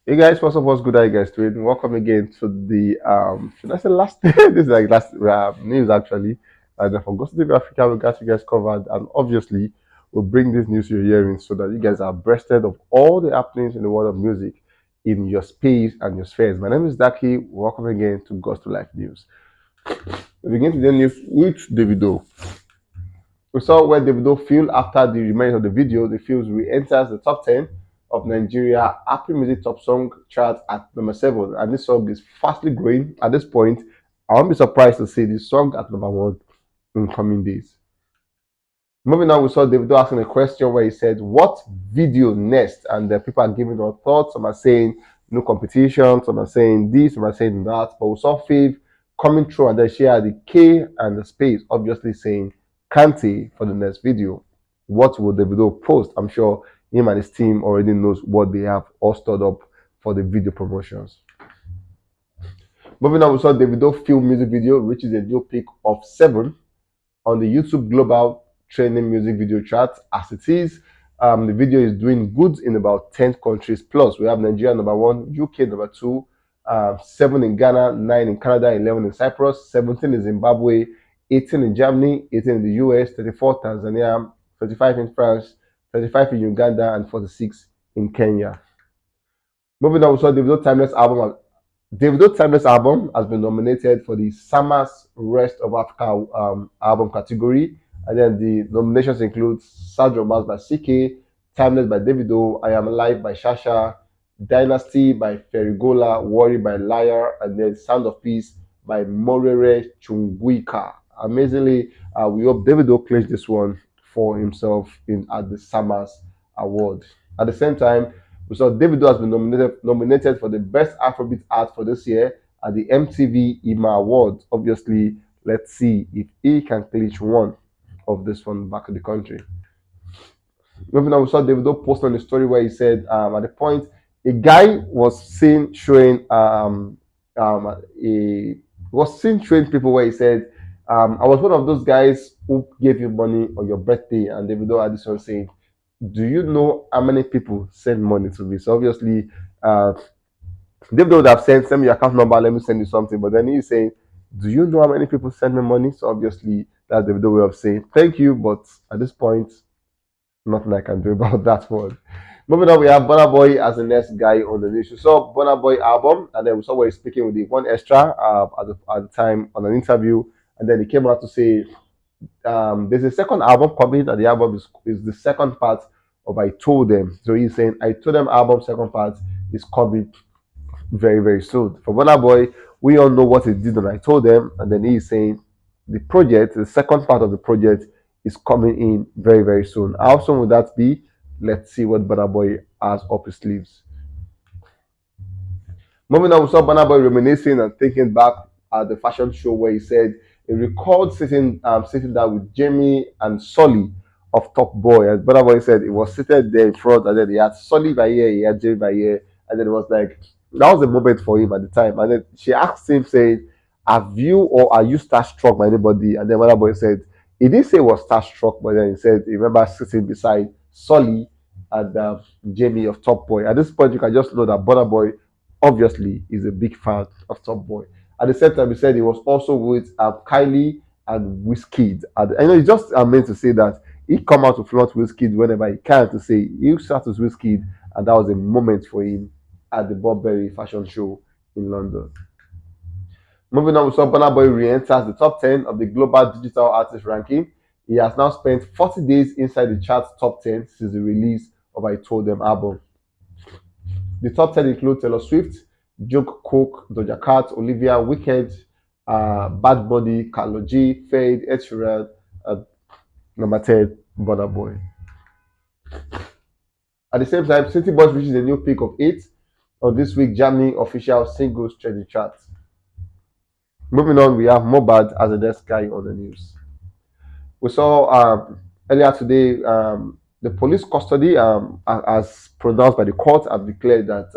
Hey guys, what's up? What's good? How you guys doing? Welcome again to the should I say last this is like last news actually. And from Gossip TV Africa, we got you guys covered, and obviously we'll bring this news to your hearing so that you guys are abreasted of all the happenings in the world of music in your space and your spheres. My name is Daki. Welcome again to Gospel Life News. We begin today's news with Davido. We saw where Davido feel after the remains of the video, the feels re-enters the top 10 of Nigeria Happy Music Top Song chart at number 7. And this song is fastly growing. At this point, I won't be surprised to see this song at number 1 in coming days. Moving on, we saw Davido asking a question where he said, "What video next?" And the people are giving their thoughts. Some are saying no competition, some are saying this, some are saying that. But we saw Faith coming through and then she had the K and the space, obviously saying Kante for the next video. What will Davido post? I'm sure him and his team already knows what they have all stored up for the video promotions. Moving on, we saw Davido film music video, which is a new peak of 7 on the YouTube Global Trending Music Video Chart. As it is, the video is doing good in about 10 countries plus. We have Nigeria number 1, UK number 2, 7 in Ghana, 9 in Canada, 11 in Cyprus, 17 in Zimbabwe, 18 in Germany, 18 in the US, 34 Tanzania, 35 in France, 35 in Uganda, and 46 in Kenya. Moving on, we saw Davido Timeless album has been nominated for the Summers Rest of Africa album category. And then the nominations include Sergio Mas by CK, Timeless by Davido, I Am Alive by Shasha, Dynasty by Ferigola, Worry by Liar, and then Sound of Peace by Morere Chunguika. Amazingly, we hope Davido plays this one for himself in at the Summers Award. At the same time, we saw Davido has been nominated for the Best Afrobeat Art for this year at the MTV IMA Awards. Obviously, let's see if he can clinch one of this one back in the country. Moving on, we saw Davido post on the story where he said at the point a guy was seen showing a was seen showing people where he said I was one of those guys who gave you money on your birthday, and Davido had this one saying, "Do you know how many people send money to me?" So obviously, uh, Davido would have send me your account number, let me send you something. But then he's saying, "Do you know how many people send me money?" So obviously, that's Davido way of saying thank you, but at this point, nothing I can do about that one. Moving on, we have Burna Boy as the next guy on the list. We saw Burna Boy album, and then we saw where he's speaking with the one extra at the time on an interview, and then he came out to say there's a second album coming, and the album is the second part of I Told Them. So he's saying I Told Them album second part is coming very, very soon. For Burna Boy, we all know what he did and I Told Them, and then he's saying the second part of the project is coming in very, very soon. How soon will that be? Let's see what Burna Boy has up his sleeves. Moving on, we saw Burna Boy reminiscing and thinking back at the fashion show where he said he recalled sitting down with Jamie and Sully of Top Boy. As Burna Boy said, he was seated there in front, and then he had Sully by here, he had Jamie by here, and then it was like that was a moment for him at the time. And then she asked him, saying, "Have you or are you starstruck by anybody?" And then Burna Boy said he didn't say he was starstruck, but then he said he remember sitting beside Sully and Jamie of Top Boy. At this point, you can just know that Burna Boy obviously is a big fan of Top Boy. At the same time, he said he was also with Kylie and Wizkid. And I know it's just meant to say that he come out to flaunt Wizkid whenever he can to say he sat with Wizkid, and that was a moment for him at the Burberry fashion show in London. Moving on, we saw Burna Boy re-enters the top 10 of the global digital artist ranking. He has now spent 40 days inside the chart's top 10 since the release of I Told Them album. The top 10 include Taylor Swift, Joke Cook, Doja Cat, Olivia, Wicked, Bad Bunny, Karlo G, Fade, Ed Sheeran, and number 10, Burna Boy. At the same time, City Boys reaches a new peak of 8 on this week Germany official singles trending chart. Moving on, we have Mohbad as the next guy on the news. We saw earlier today the police custody, as pronounced by the court, have declared that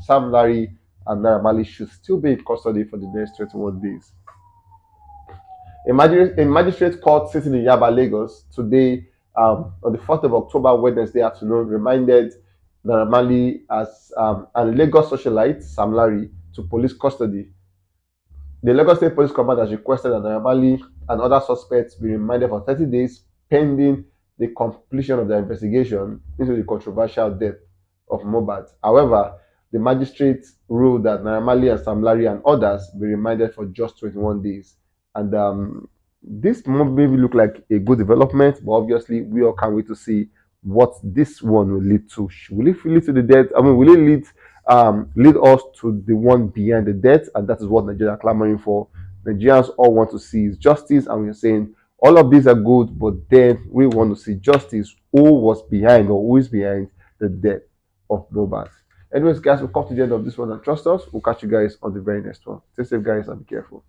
Sam Larry and Naira Marley should still be in custody for the next 21 days. A magistrate court sitting in Yaba, Lagos, today, on the 4th of October, Wednesday afternoon, reminded Naira Marley as and Lagos socialite Sam Larry to police custody. The Lagos State Police Command has requested that Naira Marley and other suspects be remanded for 30 days pending the completion of their investigation into the controversial death of Mohbad. However, the magistrate ruled that Naira Marley and Sam Larry and others be remanded for just 21 days. And this maybe look like a good development, but obviously we all can't wait to see what this one will lead to. Will it lead to the death? I mean, will it lead us to the one behind the death? And that is what Nigeria are clamoring for. Nigerians all want to see is justice, and we're saying all of these are good, but then we want to see justice. Who was behind or who is behind the death of Mohbad? Anyways, guys, we'll come to the end of this one and trust us. We'll catch you guys on the very next one. Stay safe, guys, and be careful.